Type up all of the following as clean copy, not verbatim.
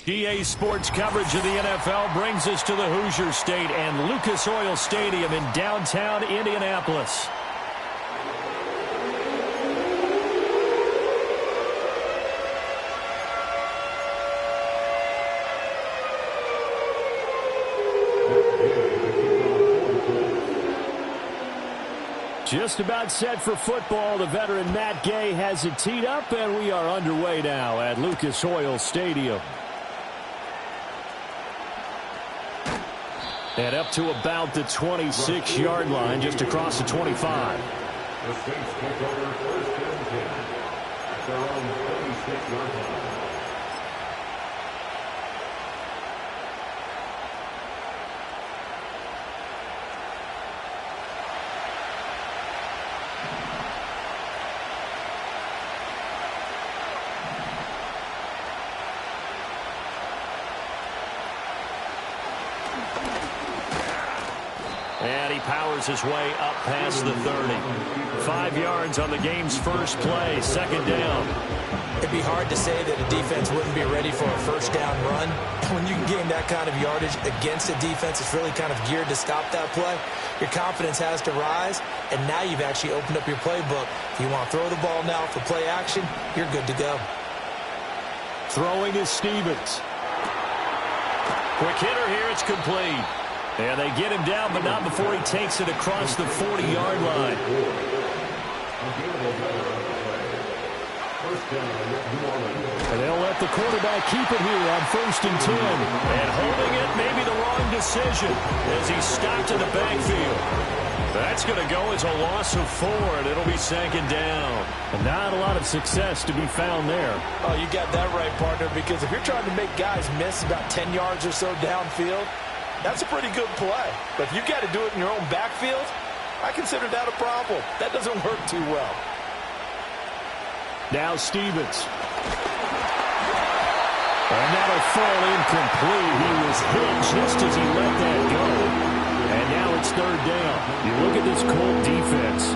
GA Sports coverage of the NFL brings us to the Hoosier State and Lucas Oil Stadium in downtown Indianapolis. Just about set for football. The veteran Matt Gay has it teed up, and we are underway now at Lucas Oil Stadium. And up to about the 26-yard line, just across the 25. The Saints take over first and 10 at their own 36-yard line. And he powers his way up past the 30. 5 yards on the game's first play, second down. It'd be hard to say that a defense wouldn't be ready for a first down run. When you can gain that kind of yardage against a defense, it's really kind of geared to stop that play. Your confidence has to rise, and now you've actually opened up your playbook. If you want to throw the ball now for play action, you're good to go. Throwing is Stevens. Quick hitter here, it's complete. And they get him down, but not before he takes it across the 40-yard line. And they'll let the quarterback keep it here on 1st and 10. And holding it may be the wrong decision as he's stopped in the backfield. That's going to go as a loss of 4, and it'll be second down. And not a lot of success to be found there. Oh, you got that right, partner, because if you're trying to make guys miss about 10 yards or so downfield, that's a pretty good play. But if you got to do it in your own backfield, I consider that a problem. That doesn't work too well. Now Stevens. And that'll fall incomplete. He was hit just as he let that go. And now it's third down. You look at this Colt defense.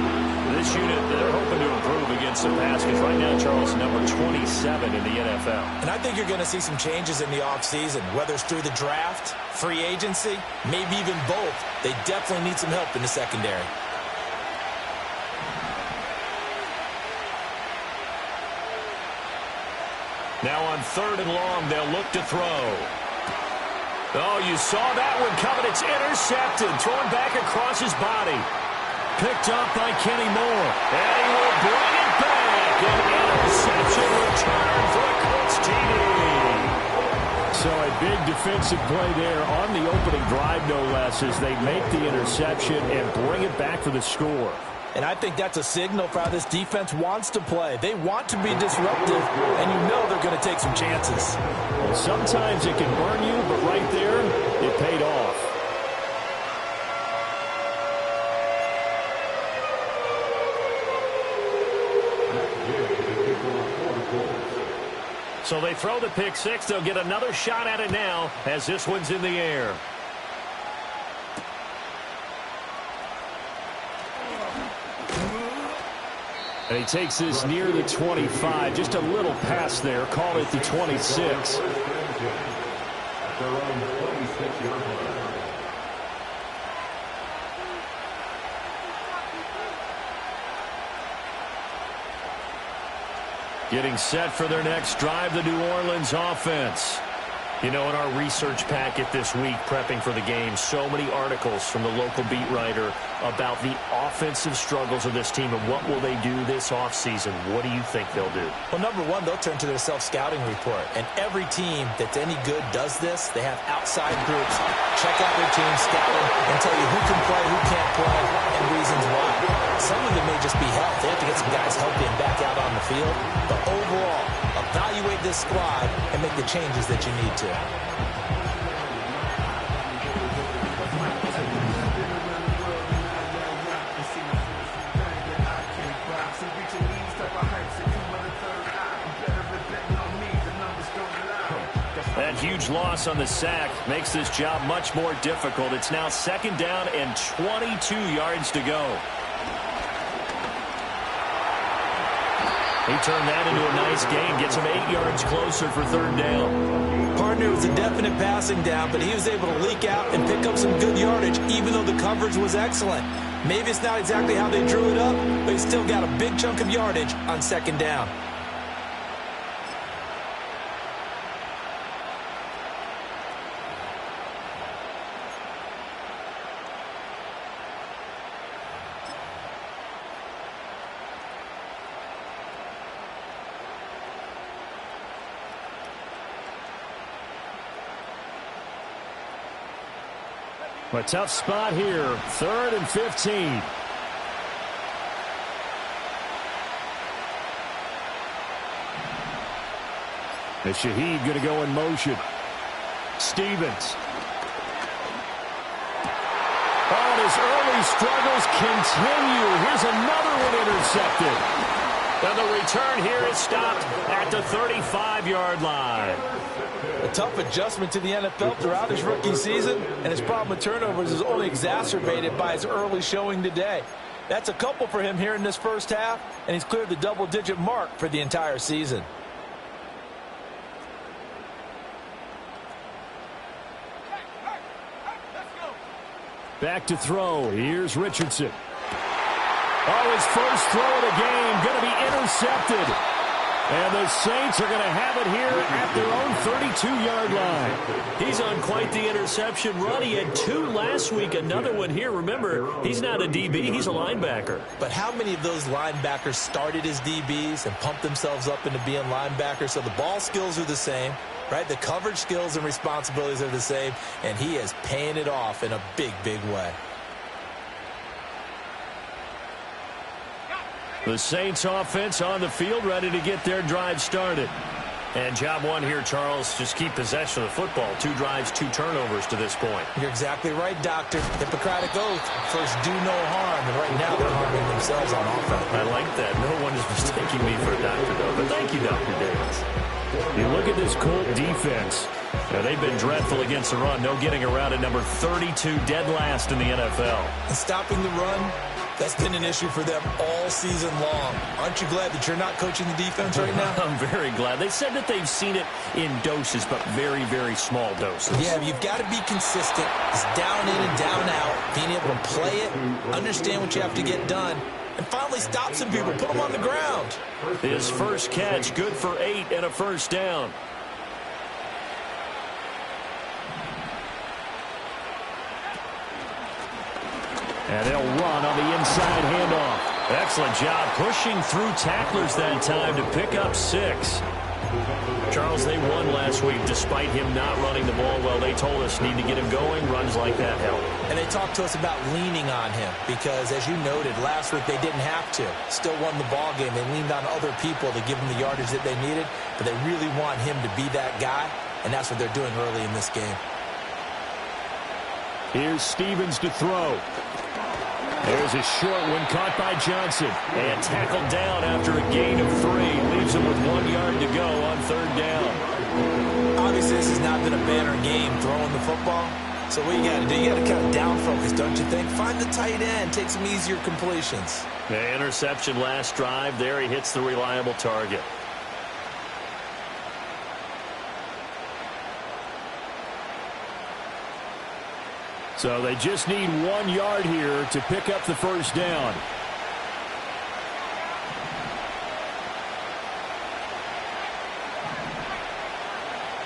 This unit, they're hoping to improve against the pass because right now, Charles, number 27 in the NFL. And I think you're going to see some changes in the offseason, whether it's through the draft, free agency, maybe even both. They definitely need some help in the secondary. Now on 3rd and long, they'll look to throw. Oh, you saw that one coming. It's intercepted. Thrown back across his body. Picked up by Kenny Moore. And he will bring it back. An interception return for a Colts TD. So a big defensive play there on the opening drive, no less, as they make the interception and bring it back for the score. And I think that's a signal for how this defense wants to play. They want to be disruptive, and you know they're going to take some chances. Well, sometimes it can burn you, but right there, it paid off. So they throw the pick six. They'll get another shot at it now as this one's in the air. And he takes this near the 25. Just a little pass there. Call it the 26. Getting set for their next drive, the New Orleans offense. You know, in our research packet this week, prepping for the game, so many articles from the local beat writer about the offensive struggles of this team and what will they do this offseason. What do you think they'll do? Well, number one, they'll turn to their self-scouting report. And every team that's any good does this. They have outside groups, check out their team, scout them, and tell you who can play, who can't play, and reasons why. Some of them may just be health. They have to get some guys healthy and back out on the field. But overall, evaluate this squad and make the changes that you need to. That huge loss on the sack makes this job much more difficult. It's now second down and 22 yards to go. He turned that into a nice gain, gets him 8 yards closer for third down. Partner was a definite passing down, but he was able to leak out and pick up some good yardage, even though the coverage was excellent. Maybe it's not exactly how they drew it up, but he still got a big chunk of yardage on second down. A tough spot here, 3rd and 15. The Shaheed going to go in motion. Stevens. Oh, and his early struggles continue. Here's another one intercepted. And the return here is stopped at the 35-yard line. A tough adjustment to the NFL throughout his rookie season, and his problem with turnovers is only exacerbated by his early showing today. That's a couple for him here in this first half, and he's cleared the double-digit mark for the entire season. Back to throw. Here's Richardson. Oh, his first throw of the game going to be intercepted. And the Saints are going to have it here at their own 32-yard line. He's on quite the interception run. He had 2 last week, another one here. Remember, he's not a DB, he's a linebacker. But how many of those linebackers started as DBs and pumped themselves up into being linebackers? So the ball skills are the same, right? The coverage skills and responsibilities are the same, and he is paying it off in a big, big way. The Saints offense on the field, ready to get their drive started. And job one here, Charles, just keep possession of the football. 2 drives, 2 turnovers to this point. You're exactly right, Doctor. Hippocratic oath. First, do no harm. And right now, they're harming themselves on offense. I like that. No one is mistaking me for a doctor, though. But thank you, Dr. Davis. You look at this Colt defense. Now, they've been dreadful against the run. No getting around at number 32, dead last in the NFL. And stopping the run, that's been an issue for them all season long. Aren't you glad that you're not coaching the defense right now? I'm very glad. They said that they've seen it in doses, but very, very small doses. Yeah, you've got to be consistent. It's down in and down out. Being able to play it, understand what you have to get done, and finally stop some people, put them on the ground. His first catch, good for 8 and a first down. And they'll run on the inside handoff. Excellent job pushing through tacklers that time to pick up 6. Charles, they won last week despite him not running the ball well. They told us need to get him going. Runs like that help. And they talked to us about leaning on him because, as you noted, last week they didn't have to. Still won the ball game. They leaned on other people to give them the yardage that they needed, but they really want him to be that guy, and that's what they're doing early in this game. Here's Stevens to throw. There's a short one caught by Johnson. And tackled down after a gain of 3. Leaves him with 1 yard to go on third down. Obviously, this has not been a banner game throwing the football. So what you got to do, you got to kind of down focus, don't you think? Find the tight end, take some easier completions. The interception last drive. There he hits the reliable target. So they just need 1 yard here to pick up the first down.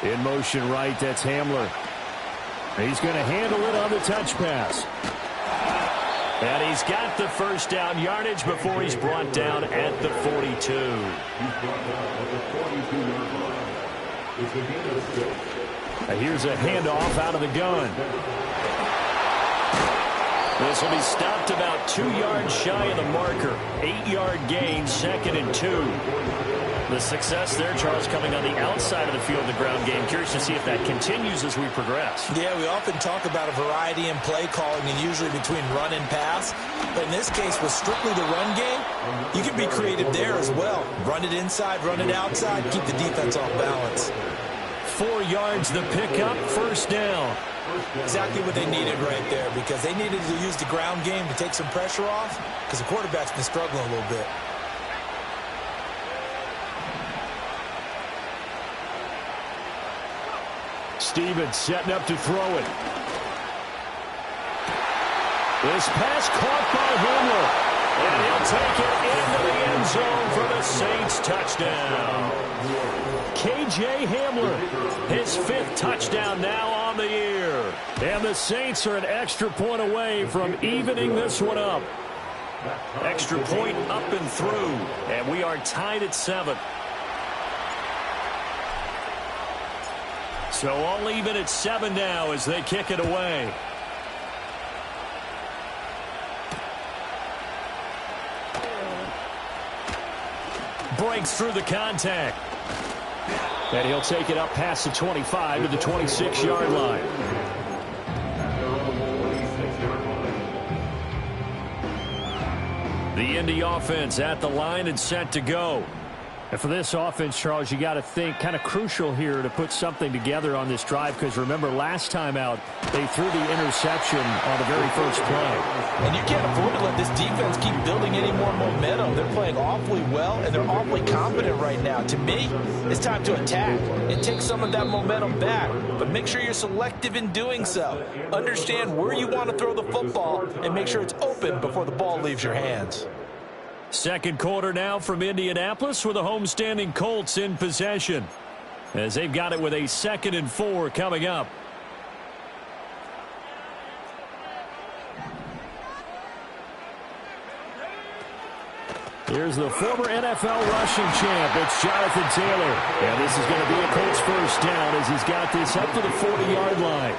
In motion right, that's Hamler. He's going to handle it on the touch pass. And he's got the first down yardage before he's brought down at the 42. And here's a handoff out of the gun. This will be stopped about 2 yards shy of the marker. 8-yard gain, 2nd and 2. The success there, Charles, coming on the outside of the field in the ground game. Curious to see if that continues as we progress. Yeah, we often talk about a variety in play calling and usually between run and pass. But in this case, with strictly the run game, you can be creative there as well. Run it inside, run it outside, keep the defense off balance. 4 yards the pickup, first down. Exactly what they needed right there because they needed to use the ground game to take some pressure off because the quarterback's been struggling a little bit. Stevens setting up to throw it. This pass caught by Hamler. And he'll take it into the end zone for the Saints touchdown. K.J. Hamler, his 5th touchdown now on the year. And the Saints are an extra point away from evening this one up. Extra point up and through. And we are tied at 7. So all even at 7 now as they kick it away. Breaks through the contact. And he'll take it up past the 25 to the 26-yard line. The Indy offense at the line and set to go. And for this offense, Charles, you got to think kind of crucial here to put something together on this drive, because remember last time out they threw the interception on the very first play. And you can't afford to let this defense keep building any more momentum. They're playing awfully well, and they're awfully confident right now. To me, it's time to attack and take some of that momentum back, but make sure you're selective in doing so. Understand where you want to throw the football and make sure it's open before the ball leaves your hands. Second quarter now from Indianapolis with the homestanding Colts in possession, as they've got it with a 2nd and 4 coming up. Here's the former NFL rushing champ. It's Jonathan Taylor. And this is going to be a Colts first down as he's got this up to the 40-yard line.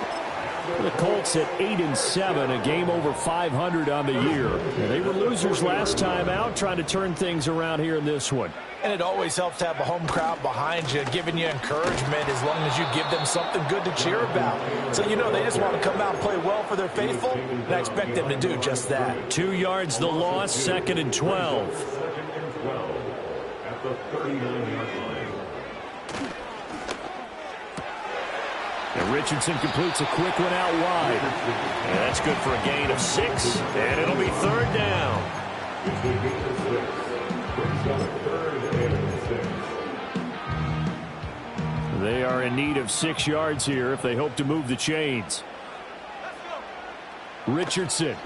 The Colts at 8-7, a game over 500 on the year. And they were losers last time out, trying to turn things around here in this one. And it always helps to have a home crowd behind you, giving you encouragement as long as you give them something good to cheer about. So you know they just want to come out and play well for their faithful, and I expect them to do just that. 2 yards the loss, 2nd and 12. 2nd and 12 at the 39-yard line. And Richardson completes a quick one out wide. And that's good for a gain of 6. And it'll be 3rd down. They are in need of 6 yards here if they hope to move the chains. Richardson.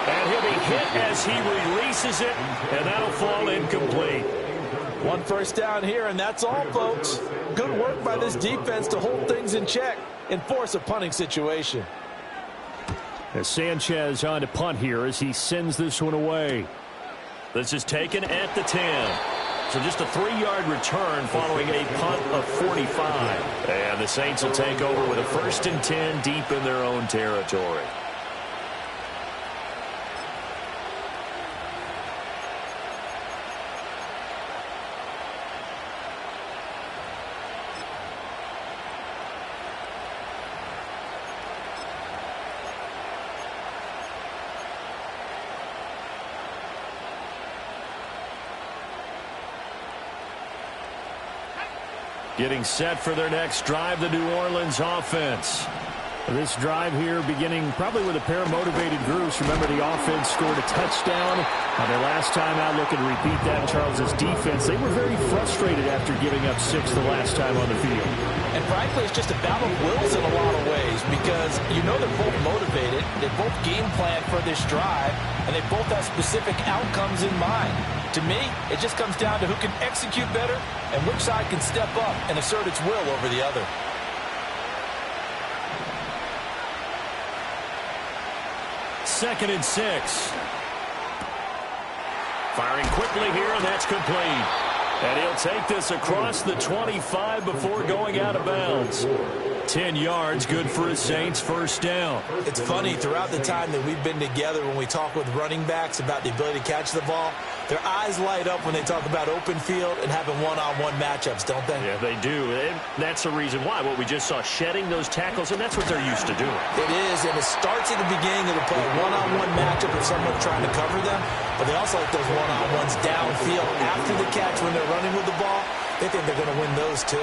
And he'll be hit as he releases it. And that'll fall incomplete. 1 first down here, and that's all, folks. Good work by this defense to hold things in check and force a punting situation. As Sanchez on to punt here as he sends this one away. This is taken at the 10. So just a 3-yard return following a punt of 45. And the Saints will take over with a 1st and 10 deep in their own territory. Getting set for their next drive, the New Orleans offense. This drive here beginning probably with a pair of motivated groups. Remember, the offense scored a touchdown on their last time out. Looking to repeat that. Charles's defense, they were very frustrated after giving up 6 the last time on the field. And frankly, it's just a battle of wills in a lot of ways, because you know they're both motivated. They both game plan for this drive, and they both have specific outcomes in mind. To me, it just comes down to who can execute better and which side can step up and assert its will over the other. Second and 6. Firing quickly here, and that's complete. And he'll take this across the 25 before going out of bounds. 10 yards, good for his Saints, first down. It's funny, throughout the time that we've been together, when we talk with running backs about the ability to catch the ball, their eyes light up when they talk about open field and having one-on-one matchups, don't they? Yeah, they do. And that's the reason why. What we just saw, shedding those tackles, and that's what they're used to doing. It is, and it starts at the beginning of the play, one-on-one matchup if someone's trying to cover them, but they also like those one-on-ones downfield after the catch when they're running with the ball. They think they're going to win those too.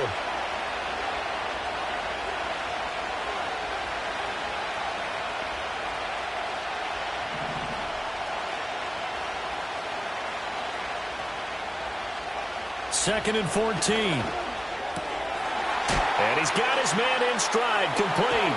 Second and 14. he's got his man in stride, complete.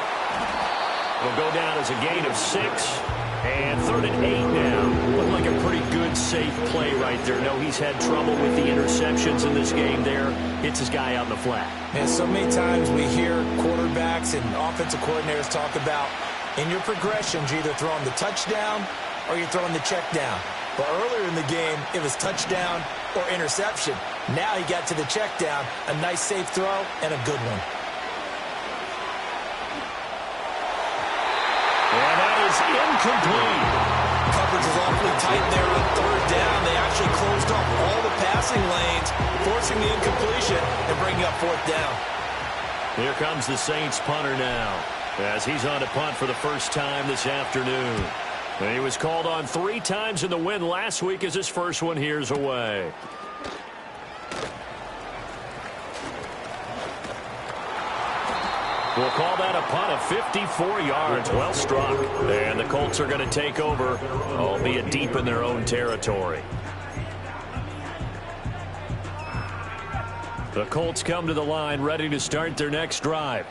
Will go down as a gain of 6. And 3rd and 8 now. Looked like a pretty good, safe play right there. No, he's had trouble with the interceptions in this game there. Hits his guy out in the flat. And so many times we hear quarterbacks and offensive coordinators talk about in your progressions, you're either throwing the touchdown or you're throwing the check down. But earlier in the game, it was touchdown or interception. Now he got to the check down, a nice safe throw, and a good one. And that is incomplete. Coverage is awfully tight there on 3rd down. They actually closed off all the passing lanes, forcing the incompletion and bringing up 4th down. Here comes the Saints punter now, as he's on to punt for the first time this afternoon. And he was called on 3 times in the win last week as his first one here's away. We'll call that a punt of 54 yards. Well struck. And the Colts are going to take over, albeit deep in their own territory. The Colts come to the line ready to start their next drive.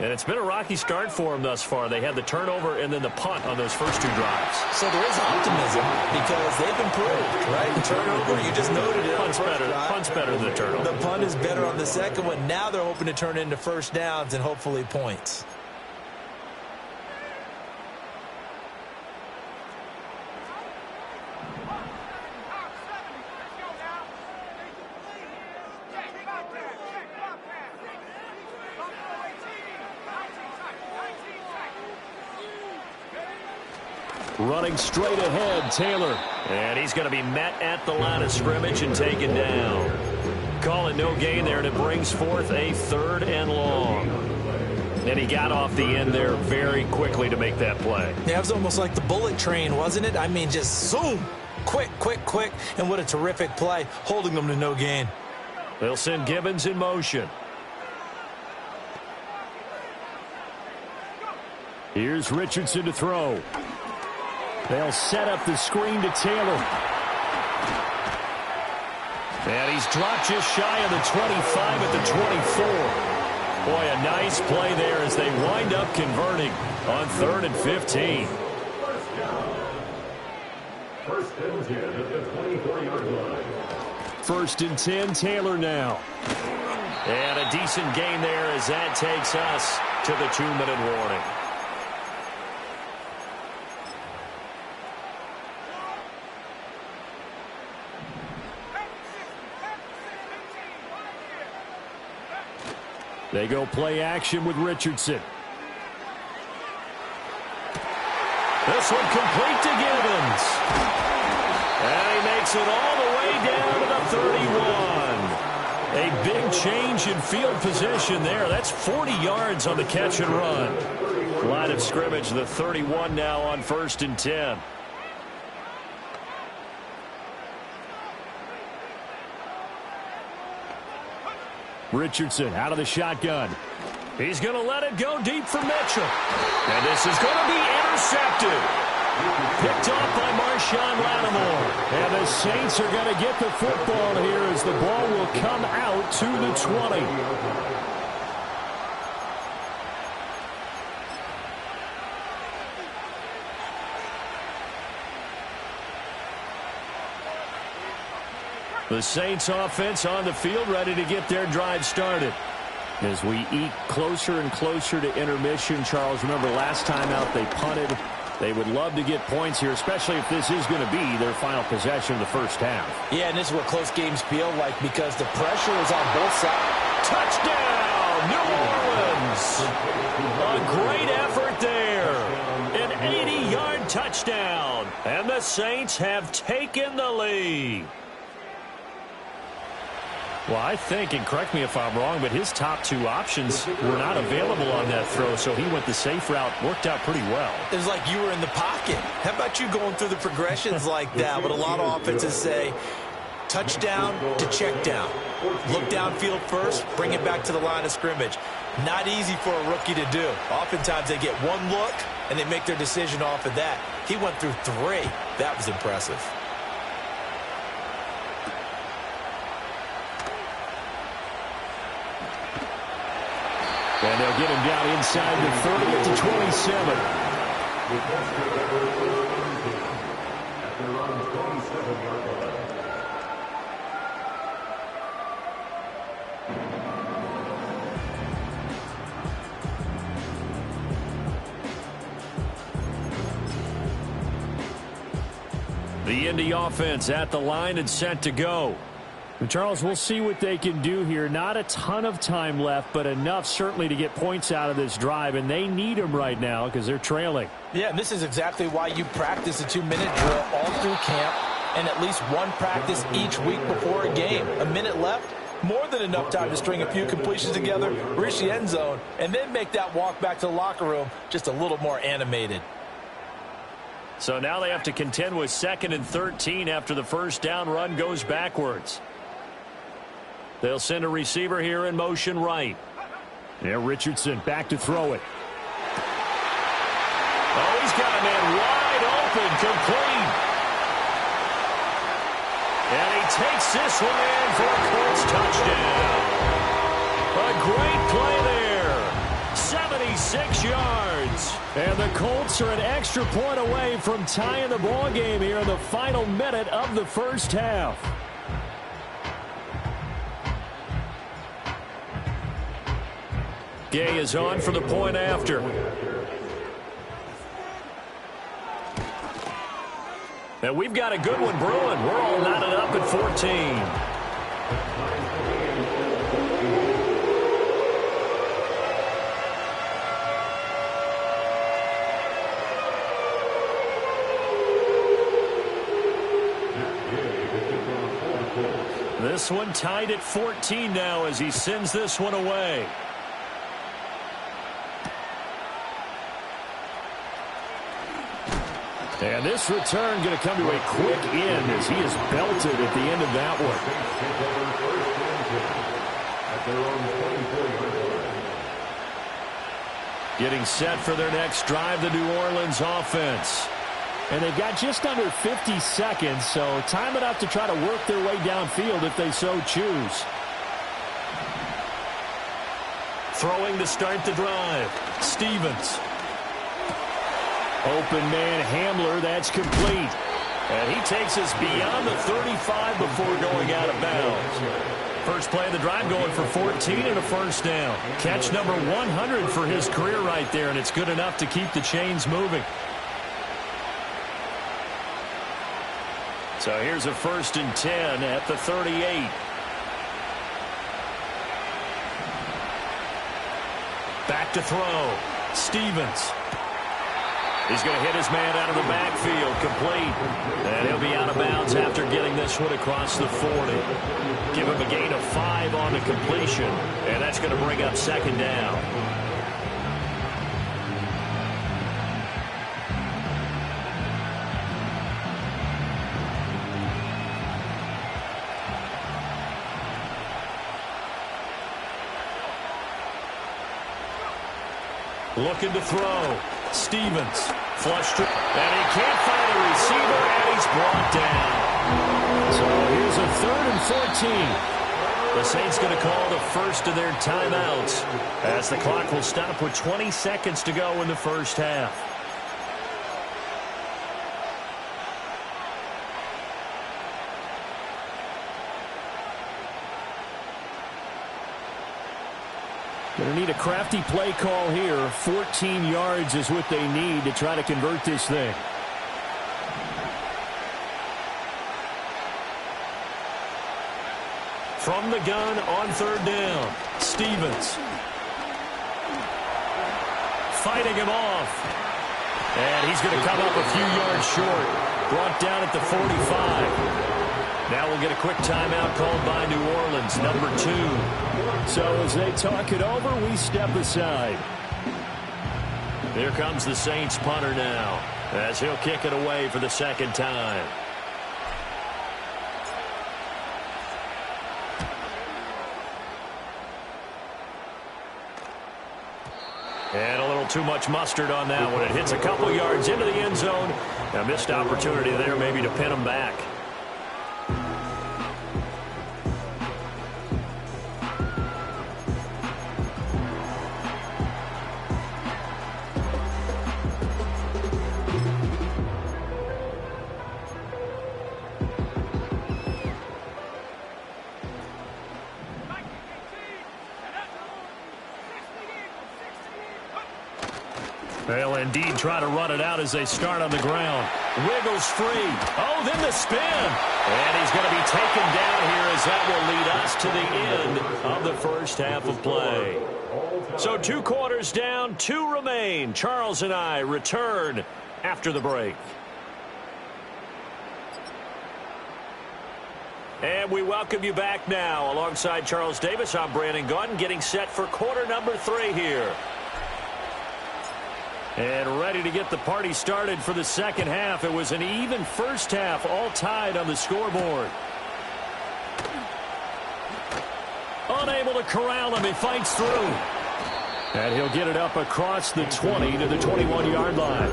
And it's been a rocky start for them thus far. They had the turnover and then the punt on those first 2 drives. So there is optimism because they've improved, right? The turnover, you just noted it. Punt's better than the turnover. The punt is better on the second one. Now they're hoping to turn into first downs and hopefully points. Running straight ahead, Taylor. And he's going to be met at the line of scrimmage and taken down. Call it no gain there, and it brings forth a 3rd and long. And he got off the end there very quickly to make that play. Yeah, it was almost like the bullet train, wasn't it? I mean, just zoom. Quick, quick, quick. And what a terrific play, holding them to no gain. They'll send Gibbons in motion. Here's Richardson to throw. They'll set up the screen to Taylor. And he's dropped just shy of the 25 at the 24. Boy, a nice play there as they wind up converting on 3rd and 15. First and 10 at the 24-yard line. 1st and 10, Taylor now. And a decent gain there as that takes us to the 2-minute warning. They go play action with Richardson. This one complete to Gibbons. And he makes it all the way down to the 31. A big change in field position there. That's 40 yards on the catch and run. Line of scrimmage, the 31 now on 1st and 10. Richardson out of the shotgun. He's going to let it go deep for Mitchell. And this is going to be intercepted. Picked off by Marshawn Lattimore. And the Saints are going to get the football here as the ball will come out to the 20. The Saints offense on the field ready to get their drive started. As we eke closer and closer to intermission, Charles, remember last time out they punted. They would love to get points here, especially if this is going to be their final possession of the first half. Yeah, and this is what close games feel like because the pressure is on both sides. Touchdown, New Orleans! A great effort there. An 80-yard touchdown. And the Saints have taken the lead. Well, I think, and correct me if I'm wrong, but his top 2 options were not available on that throw, so he went the safe route. Worked out pretty well. It was like you were in the pocket. How about you going through the progressions like that? But a lot of offenses say touchdown to check down. Look downfield first, bring it back to the line of scrimmage. Not easy for a rookie to do. Oftentimes they get one look, and they make their decision off of that. He went through 3. That was impressive. That'll get him down inside the 30 at the 27. After around 27-yard line. The Indy offense at the line and set to go. And Charles, we'll see what they can do here. Not a ton of time left, but enough certainly to get points out of this drive, and they need them right now because they're trailing. Yeah, and this is exactly why you practice a 2-minute drill all through camp and at least one practice each week before a game. A minute left, more than enough time to string a few completions together, reach the end zone, and then make that walk back to the locker room just a little more animated. So now they have to contend with 2nd and 13 after the first down run goes backwards. They'll send a receiver here in motion right. Yeah, Richardson back to throw it. Oh, he's got a man wide open, complete. And he takes this one in for a Colts touchdown. A great play there. 76 yards. And the Colts are an extra point away from tying the ball game here in the final minute of the first half. Gay is on for the point after. And we've got a good one brewing. We're all knotted up at 14. This one tied at 14 now as he sends this one away. And this return going to come to a quick end as he is belted at the end of that one. Getting set for their next drive, the New Orleans offense. And they've got just under 50 seconds, so time enough to try to work their way downfield if they so choose. Throwing to start the drive. Stevens. Open man Hamler, that's complete. And he takes us beyond the 35 before going out of bounds. First play of the drive going for 14 and a first down. Catch number 100 for his career right there, and it's good enough to keep the chains moving. So here's a 1st and 10 at the 38. Back to throw. Stevens. He's going to hit his man out of the backfield, complete. And he'll be out of bounds after getting this one across the 40. Give him a gain of 5 on the completion, and that's going to bring up 2nd down. Looking to throw. Stevens. Flushed. And he can't find a receiver, and he's brought down. So here's a 3rd and 14. The Saints going to call the first of their timeouts as the clock will stop with 20 seconds to go in the first half. Going to need a crafty play call here. 14 yards is what they need to try to convert this thing. From the gun on 3rd down. Stevens. Fighting him off. And he's going to come up a few yards short. Brought down at the 45. Now we'll get a quick timeout called by New Orleans, number 2. So as they talk it over, we step aside. Here comes the Saints punter now as he'll kick it away for the 2nd time. And a little too much mustard on that one. It hits a couple yards into the end zone. A missed opportunity there maybe to pin him back. indeed try to run it out as they start on the ground. Wiggles free. Oh, then the spin. And he's going to be taken down here as that will lead us to the end of the first half of play. So 2 quarters down, 2 remain. Charles and I return after the break. And we welcome you back now. Alongside Charles Davis, I'm Brandon Gaudin, getting set for quarter number 3 here. And ready to get the party started for the second half. It was an even first half, all tied on the scoreboard. Unable to corral him, he fights through. And he'll get it up across the 20 to the 21-yard line.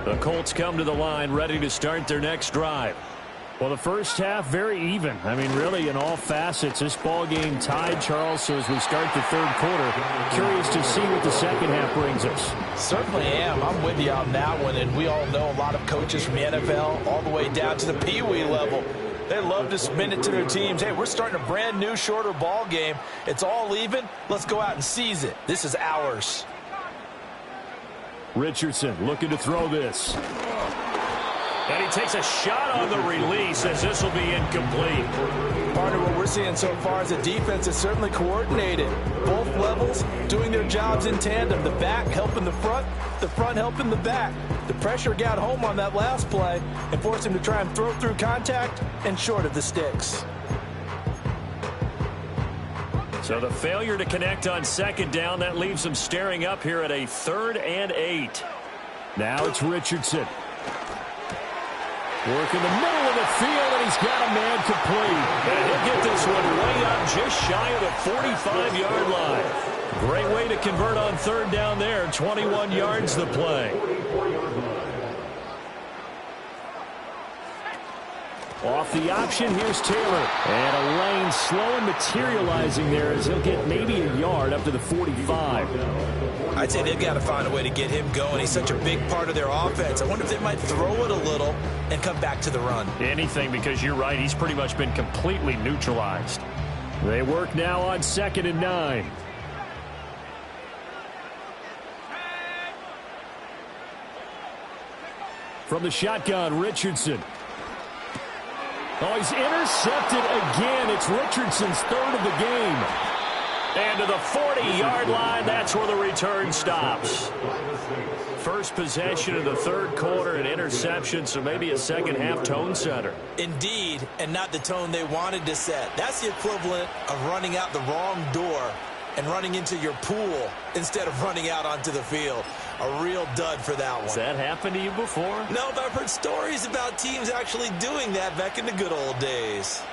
The Colts come to the line, ready to start their next drive. Well, the first half, very even. I mean, really, in all facets, this ball game tied, Charles. So as we start the third quarter, curious to see what the second half brings us. Certainly am. I'm with you on that one. And we all know a lot of coaches from the NFL all the way down to the Pee Wee level. They love to spin it to their teams. Hey, we're starting a brand new, shorter ball game. It's all even. Let's go out and seize it. This is ours. Richardson looking to throw this. And he takes a shot on the release as this will be incomplete. Partner, what we're seeing so far is a defense that's certainly coordinated. Both levels doing their jobs in tandem. The back helping the front helping the back. The pressure got home on that last play and forced him to try and throw through contact and short of the sticks. So the failure to connect on second down, that leaves them staring up here at a 3rd and 8. Now it's Richardson. Work in the middle of the field, and he's got a man complete. And he'll get this one way up just shy of the 45-yard line. Great way to convert on 3rd down there. 21 yards the play. Off the option, here's Taylor. And a lane slow and materializing there as he'll get maybe a yard up to the 45. I'd say they've got to find a way to get him going. He's such a big part of their offense. I wonder if they might throw it a little and come back to the run. Anything, because you're right. He's pretty much been completely neutralized. They work now on 2nd and 9. From the shotgun, Richardson. Oh, he's intercepted again. It's Richardson's 3rd of the game. And to the 40-yard line, that's where the return stops. First possession of the third quarter, an interception, so maybe a second-half tone setter. Indeed, and not the tone they wanted to set. That's the equivalent of running out the wrong door and running into your pool instead of running out onto the field. A real dud for that one. Has that happened to you before? No, but I've heard stories about teams actually doing that back in the good old days.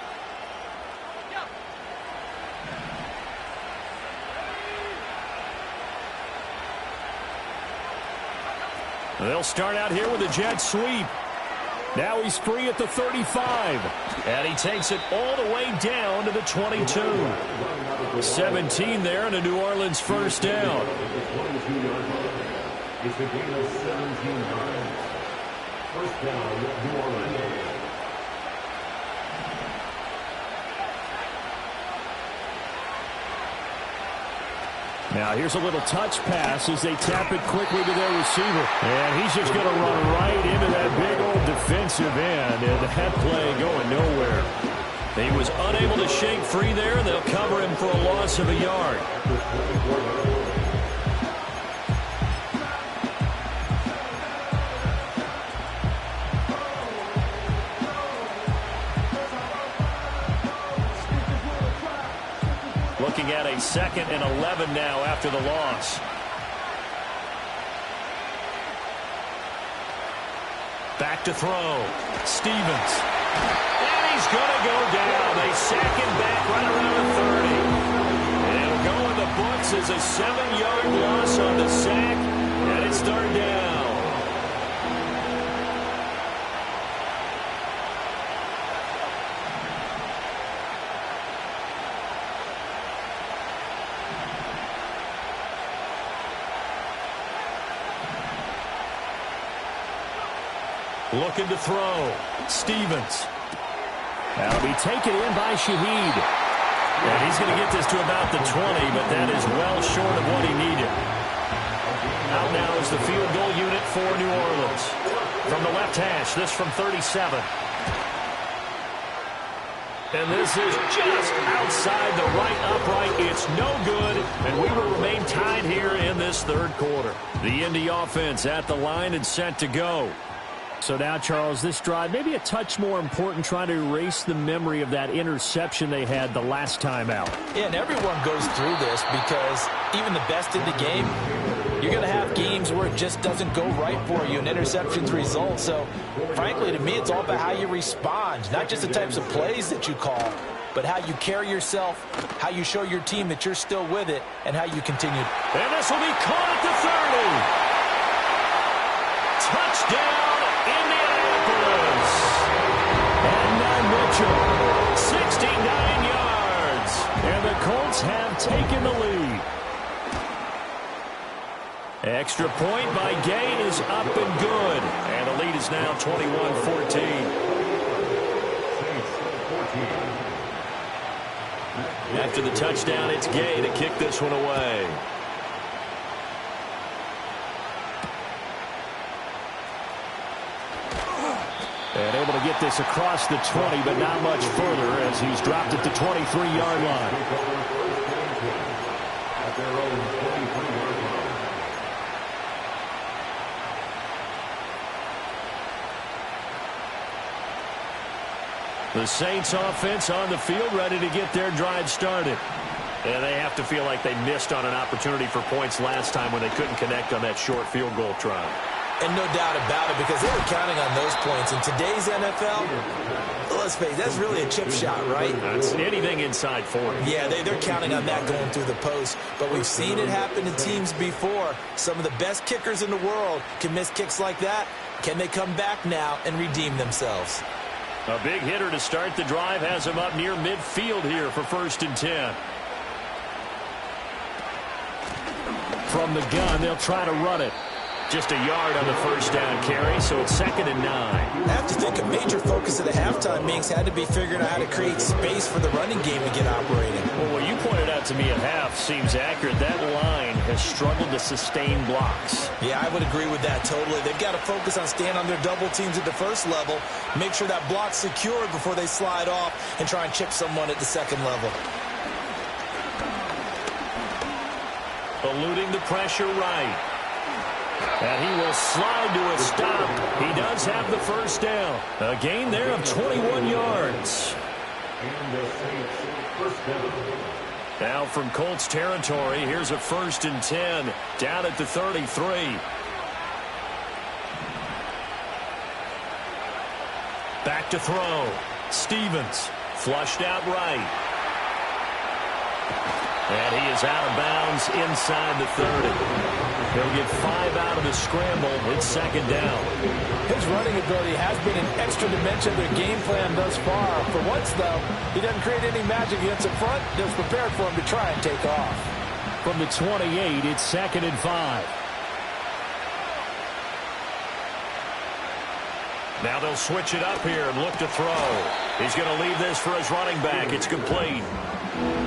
They'll start out here with a jet sweep. Now he's free at the 35. And he takes it all the way down to the 22. 17 there and a New Orleans first down. It's a gain of 17 yards. First down, New Orleans. Now here's a little touch pass as they tap it quickly to their receiver. And he's just going to run right into that big old defensive end. And that play going nowhere. He was unable to shake free there. They'll cover him for a loss of a yard. Looking at a 2nd and 11 now after the loss. Back to throw. Stevens. And he's going to go down. They sack him back right around the 30. And it'll go in the books as a 7-yard loss on the sack. And it's 3rd down. Looking to throw. Stevens. That'll be taken in by Shaheed. And he's going to get this to about the 20, but that is well short of what he needed. Out now is the field goal unit for New Orleans. From the left hash, this from 37. And this is just outside the right upright. It's no good, and we will remain tied here in this third quarter. The Indy offense at the line and set to go. So now, Charles, this drive maybe a touch more important, trying to erase the memory of that interception they had the last time out. Yeah, and everyone goes through this because even the best in the game, you're going to have games where it just doesn't go right for you and interceptions result. So, frankly, to me, it's all about how you respond, not just the types of plays that you call, but how you carry yourself, how you show your team that you're still with it, and how you continue. And this will be caught at the 30. Touchdown, Indianapolis. And now Mitchell, 69 yards. And the Colts have taken the lead. Extra point by Gain is up and good. And the lead is now 21-14. After the touchdown, it's Gay to kick this one away. And able to get this across the 20, but not much further as he's dropped at the 23-yard line. At their own 23-yard line. The Saints offense on the field, ready to get their drive started. And they have to feel like they missed on an opportunity for points last time when they couldn't connect on that short field goal try. And no doubt about it, because they were counting on those points. In today's NFL, let's face it, that's really a chip shot, right? That's anything inside 40. Yeah, they're counting on that going through the post. But we've seen it happen to teams before. Some of the best kickers in the world can miss kicks like that. Can they come back now and redeem themselves? A big hitter to start the drive has him up near midfield here for 1st and 10. From the gun, they'll try to run it. Just a yard on the first down carry, so it's 2nd and 9. I have to think a major focus of the halftime meetings had to be figuring out how to create space for the running game to get operating. Well, what you pointed out to me at half seems accurate. That line has struggled to sustain blocks. Yeah, I would agree with that totally. They've got to focus on staying on their double teams at the first level, make sure that block's secured before they slide off and try and chip someone at the second level. Eluding the pressure right. And he will slide to a stop. He does have the first down. A gain there of 21 yards. And the Saints first down. Now from Colts territory, here's a 1st and 10 down at the 33. Back to throw. Stevens flushed out right. And he is out of bounds inside the 30. He'll get 5 out of the scramble. It's 2nd down. His running ability has been an extra dimension of their game plan thus far. For once, though, he doesn't create any magic against the front. Just prepared for him to try and take off. From the 28, it's 2nd and 5. Now they'll switch it up here and look to throw. He's going to leave this for his running back. It's complete.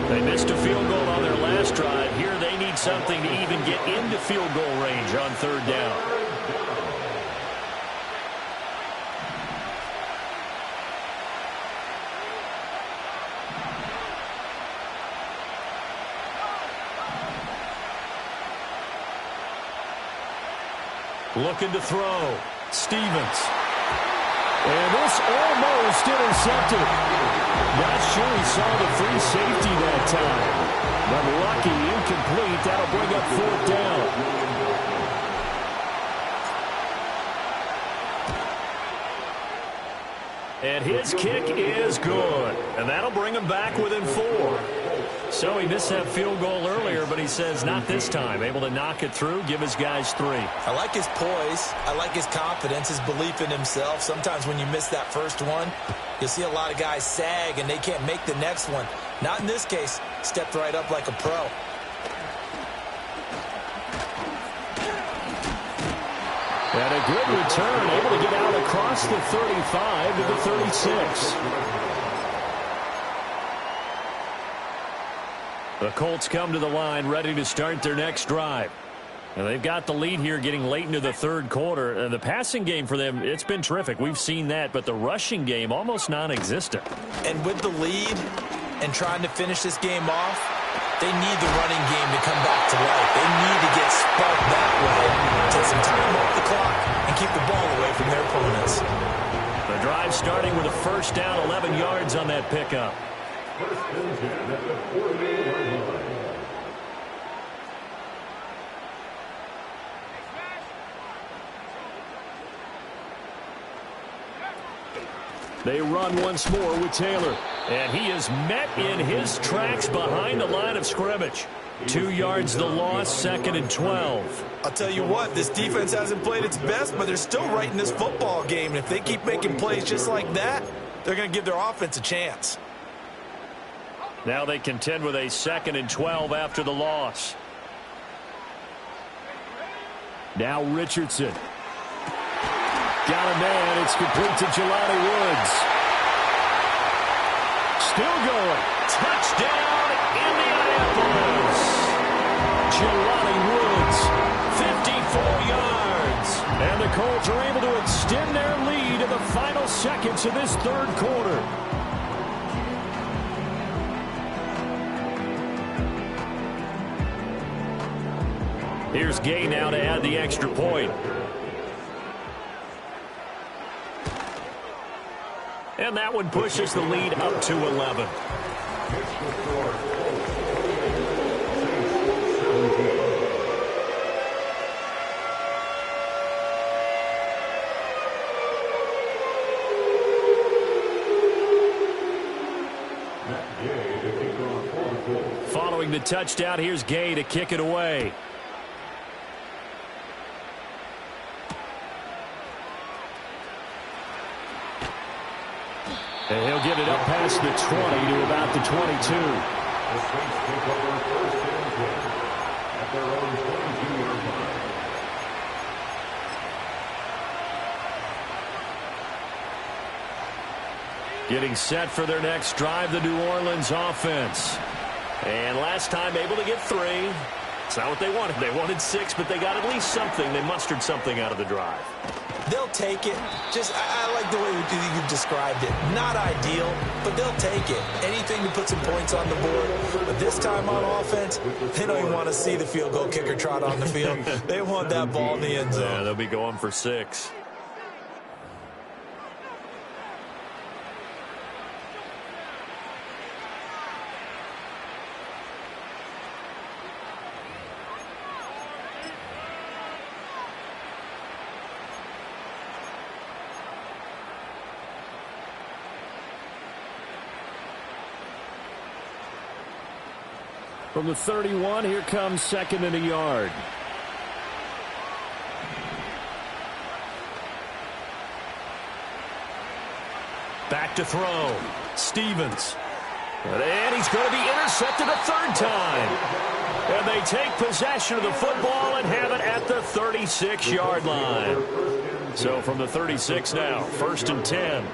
They missed a field goal on their last drive. Here they need something to even get into field goal range on 3rd down. Looking to throw. Stevens. And this almost intercepted. Not sure he saw the free safety that time. But lucky, incomplete. That'll bring up 4th down. And his kick is good. And that'll bring him back within 4. So he missed that field goal earlier, but he says not this time. Able to knock it through, give his guys 3. I like his poise. I like his confidence, his belief in himself. Sometimes when you miss that first one, you'll see a lot of guys sag and they can't make the next one. Not in this case. Stepped right up like a pro. And a good return, able to get out across the 35 to the 36. The Colts come to the line ready to start their next drive. And they've got the lead here getting late into the third quarter. And the passing game for them, it's been terrific. We've seen that, but the rushing game almost non-existent. And with the lead and trying to finish this game off, they need the running game to come back to life. They need to get sparked that way, take some time off the clock, and keep the ball away from their opponents. The drive starting with a first down, 11 yards on that pickup. First and 10 at the 48-yard line. They run once more with Taylor. And he is met in his tracks behind the line of scrimmage. 2 yards the loss, 2nd and 12. I'll tell you what, this defense hasn't played its best, but they're still right in this football game. And if they keep making plays just like that, they're going to give their offense a chance. Now they contend with a 2nd and 12 after the loss. Now Richardson. Got a man. It's complete to Jelani Woods. Still going. Touchdown, Indianapolis. Jelani Woods, 54 yards. And the Colts are able to extend their lead in the final seconds of this third quarter. Here's Gay now to add the extra point. And that one pushes the lead up to 11. Following the touchdown, here's Gay to kick it away. And he'll get it up past the 20 to about the 22. The Saints take over first and 10 at their own 22-yard line. Getting set for their next drive, the New Orleans offense. And last time able to get 3. It's not what they wanted. They wanted 6, but they got at least something. They mustered something out of the drive. They'll take it. I like the way you've described it. Not ideal, but they'll take it. Anything to put some points on the board. But this time on offense, they don't even want to see the field goal kicker trot on the field. They want that ball in the end zone. Yeah, they'll be going for 6. From the 31, here comes 2nd and a yard. Back to throw. Stevens. And he's going to be intercepted a 3rd time. And they take possession of the football and have it at the 36-yard line. So from the 36 now, 1st and 10.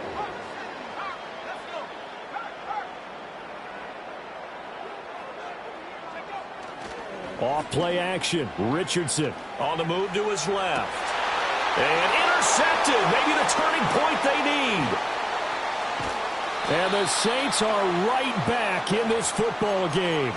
Off play action. Richardson on the move to his left. And intercepted. Maybe the turning point they need. And the Saints are right back in this football game.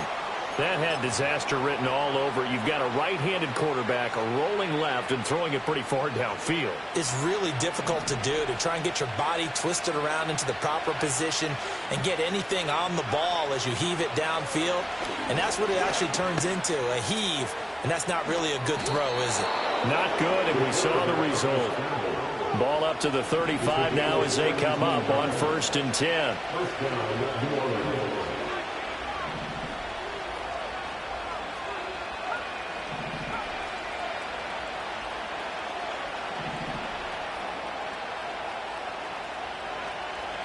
That had disaster written all over it. You've got a right-handed quarterback, a rolling left, and throwing it pretty far downfield. It's really difficult to do, to try and get your body twisted around into the proper position and get anything on the ball as you heave it downfield. And that's what it actually turns into, a heave. And that's not really a good throw, is it? Not good, and we saw the result. Ball up to the 35 now as they come up on 1st and 10.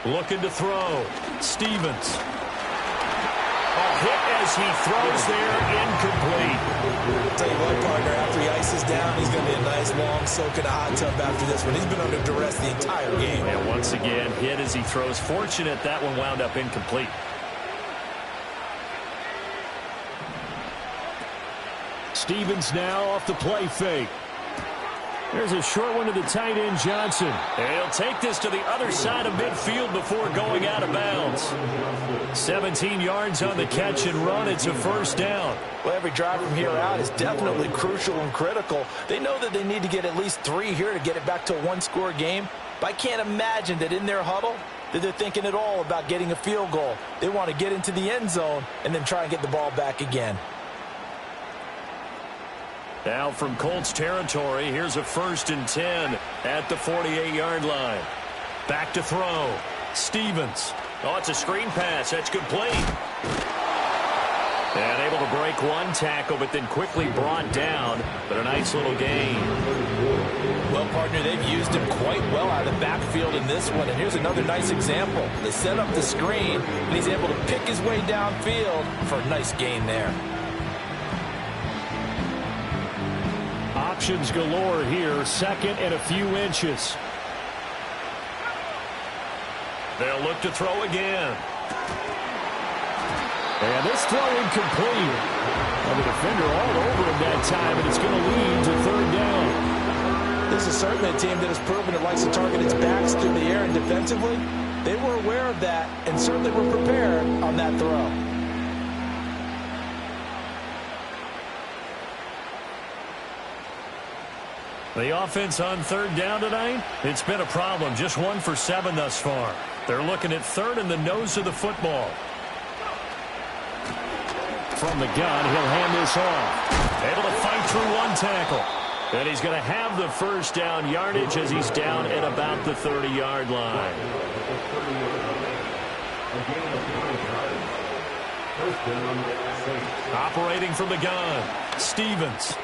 Looking to throw. Stevens. A hit as he throws there, incomplete. I'll tell you what, partner, after he ices down, he's going to be a nice, long soak in a hot tub after this one. He's been under duress the entire game. And once again, hit as he throws. Fortunate that one wound up incomplete. Stevens now off the play fake. There's a short one to the tight end, Johnson. And he'll take this to the other side of midfield before going out of bounds. 17 yards on the catch and run. It's a first down. Well, every drive from here out is definitely crucial and critical. They know that they need to get at least 3 here to get it back to a one-score game. But I can't imagine that in their huddle that they're thinking at all about getting a field goal. They want to get into the end zone and then try and get the ball back again. Now from Colts territory, here's a 1st and 10 at the 48-yard line. Back to throw. Stevens. Oh, it's a screen pass. That's complete. And able to break one tackle, but then quickly brought down. But a nice little gain. Well, partner, they've used him quite well out of the backfield in this one. And here's another nice example. They set up the screen, and he's able to pick his way downfield for a nice gain there. Options galore here. Second and a few inches. They'll look to throw again. And this throw incomplete. And the defender all over him that time, and it's going to lead to 3rd down. This is certainly a team that has proven it likes to target its backs through the air, and defensively, they were aware of that and certainly were prepared on that throw. The offense on 3rd down tonight, it's been a problem. Just 1 for 7 thus far. They're looking at 3rd in the nose of the football. From the gun, he'll hand this off. Able to fight through one tackle. And he's going to have the first down yardage as he's down at about the 30-yard line. Operating from the gun, Stevens.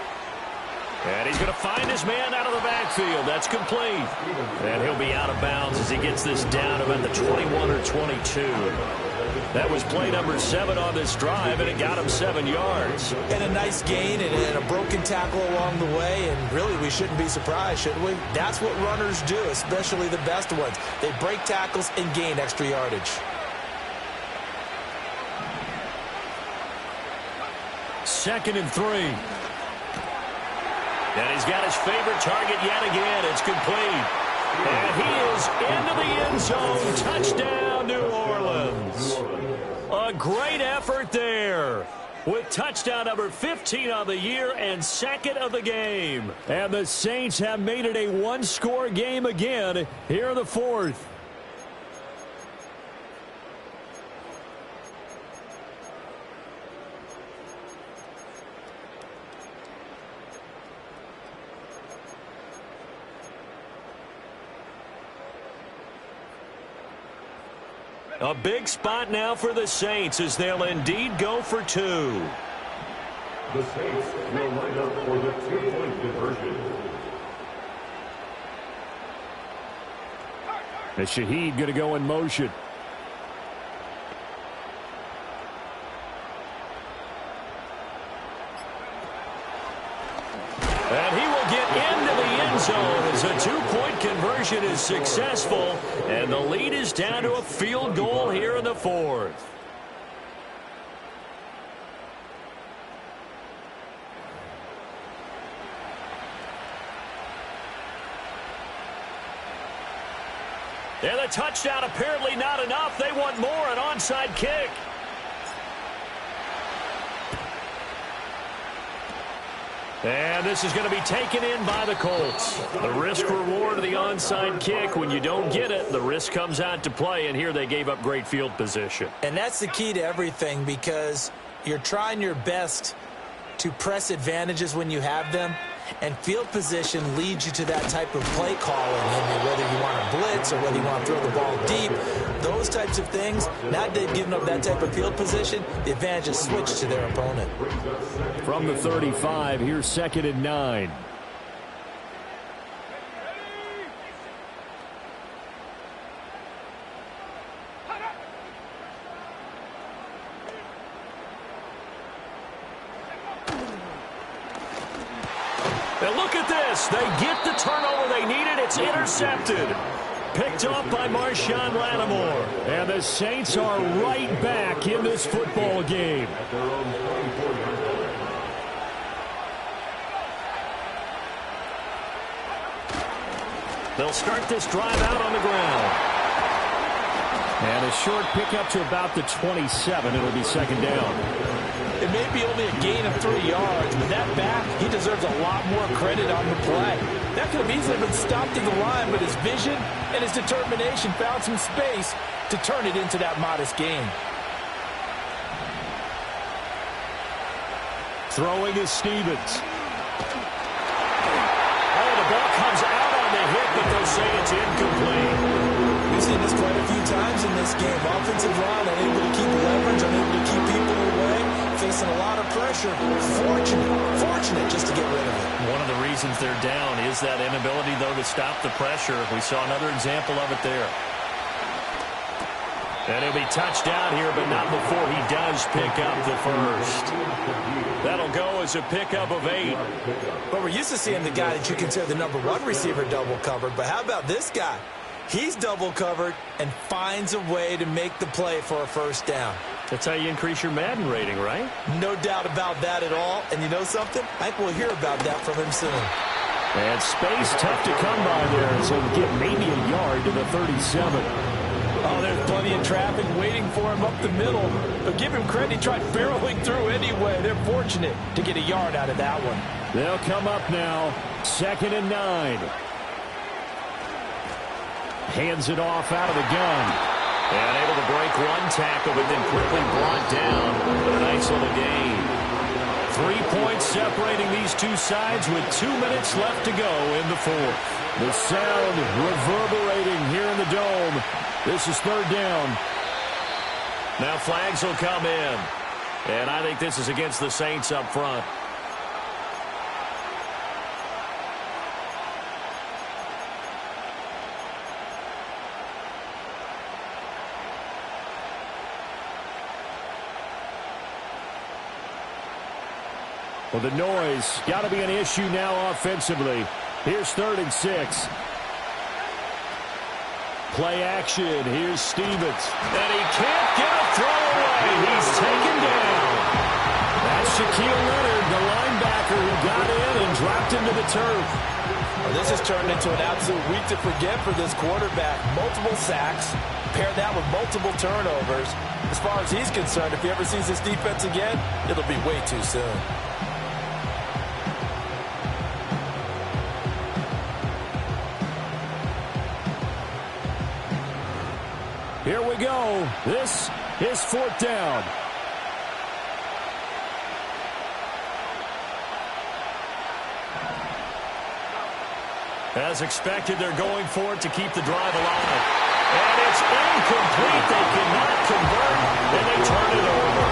And he's going to find his man out of the backfield. That's complete. And he'll be out of bounds as he gets this down about the 21 or 22. That was play number 7 on this drive, and it got him 7 yards. And a nice gain and a broken tackle along the way, and really we shouldn't be surprised, should we? That's what runners do, especially the best ones. They break tackles and gain extra yardage. Second and 3. And he's got his favorite target yet again. It's complete. And he is into the end zone. Touchdown, New Orleans. A great effort there with touchdown number 15 on the year and 2nd of the game. And the Saints have made it a one-score game again here in the 4th. A big spot now for the Saints as they'll indeed go for 2. The Saints will line up for the 2-point conversion. And Shaheed going to go in motion. And he will get into the end zone as a 2-point conversion is successful. And the lead is down to a field goal here in the 4th. And the touchdown apparently not enough. They want more, an onside kick. And this is going to be taken in by the Colts. The risk-reward of the onside kick. When you don't get it, the risk comes out to play, and here they gave up great field position. And that's the key to everything, because you're trying your best to press advantages when you have them, and field position leads you to that type of play calling. And whether you want to blitz or whether you want to throw the ball deep, those types of things, now that they've given up that type of field position, the advantage is switched to their opponent. From the 35, here's 2nd and 9. And look at this. They get the turnover they needed. It's intercepted. Picked off by Marshawn Lattimore. And the Saints are right back in this football game. They'll start this drive out on the ground. And a short pickup to about the 27. It'll be second down. It may be only a gain of 3 yards, but that back, he deserves a lot more credit on the play. That could have easily been stopped at the line, but his vision and his determination found some space to turn it into that modest gain. Throwing is Stevens. Oh, the ball comes out on the hit, but they'll say it's incomplete. We've seen this quite a few times in this game. Offensive line unable to keep leverage, unable to keep people away, facing a lot of pressure. Fortunate just to get rid of it. One of the reasons they're down is that inability, though, to stop the pressure. We saw another example of it there. And he'll be touched down here, but not before he does pick up the first. That'll go as a pickup of 8. But we're used to seeing the guy that you consider the number 1 receiver double covered. But how about this guy? He's double covered and finds a way to make the play for a first down. That's how you increase your Madden rating, right? No doubt about that at all. And you know something? I think we'll hear about that from him soon. And space tough to come by there, so we'll get maybe a yard to the 37. Oh, there's plenty of traffic waiting for him up the middle. But give him credit, he tried barreling through anyway. They're fortunate to get a yard out of that one. They'll come up now, 2nd and 9. Hands it off out of the gun. And able to break one tackle, but then quickly brought down. But a nice little gain. 3 points separating these two sides with 2 minutes left to go in the fourth. The sound reverberating here in the Dome. This is 3rd down. Now flags will come in. And I think this is against the Saints up front. Well, the noise got to be an issue now offensively. Here's 3rd and 6. Play action. Here's Stevens. And he can't get a throw away. He's taken down. That's Shaquille Leonard, the linebacker who got in and dropped into the turf. Well, this has turned into an absolute week to forget for this quarterback. Multiple sacks. Pair that with multiple turnovers. As far as he's concerned, if he ever sees this defense again, it'll be way too soon. Here we go. This is 4th down. As expected, they're going for it to keep the drive alive. And it's incomplete. They cannot convert, and they turn it over.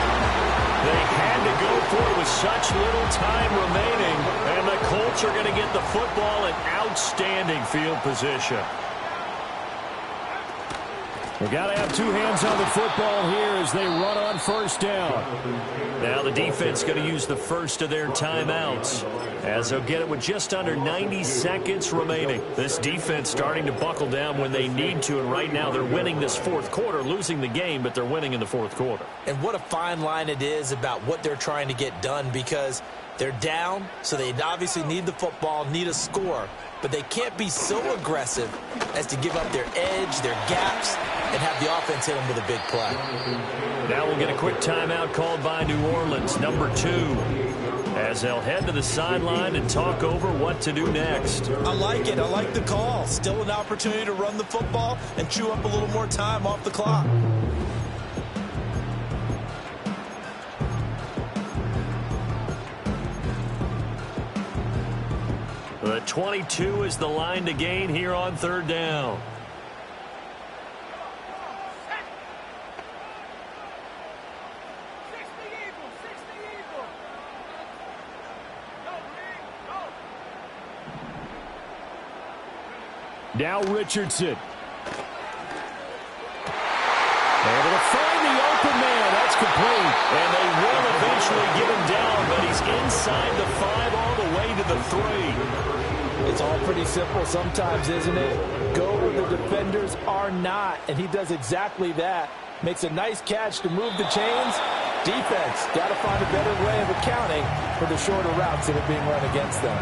They had to go for it with such little time remaining, and the Colts are going to get the football in outstanding field position. We've got to have 2 hands on the football here as they run on 1st down. Now the defense going to use the first of their timeouts as they'll get it with just under 90 seconds remaining. This defense starting to buckle down when they need to, and right now they're winning this 4th quarter, losing the game, but they're winning in the 4th quarter. And what a fine line it is about what they're trying to get done, because they're down, so they obviously need the football, need a score, but they can't be so aggressive as to give up their edge, their gaps, and have the offense hit them with a big play. Now we'll get a quick timeout called by New Orleans, number 2, as they'll head to the sideline and talk over what to do next. I like it. I like the call. Still an opportunity to run the football and chew up a little more time off the clock. The 22 is the line to gain here on 3rd down. Now Richardson. Able to find the open man. That's complete. And they will eventually get him down, but he's inside the 5 all the way to the 3. It's all pretty simple sometimes, isn't it? Go where the defenders are not, and he does exactly that. Makes a nice catch to move the chains. Defense got to find a better way of accounting for the shorter routes that are being run against them.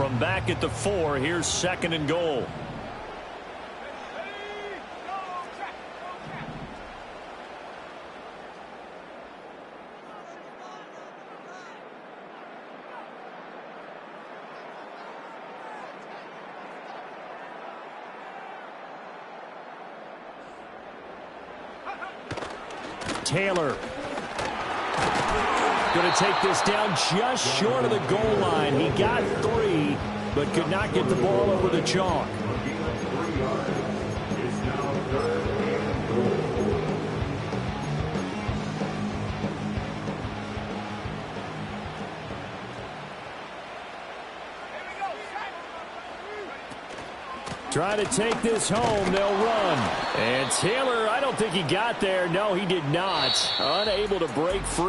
From back at the 4, here's 2nd and goal. Taylor going to take this down just short of the goal line. He got 3, but could not get the ball over the chalk. Trying to take this home, they'll run. And Taylor, I don't think he got there. No, he did not. Unable to break free.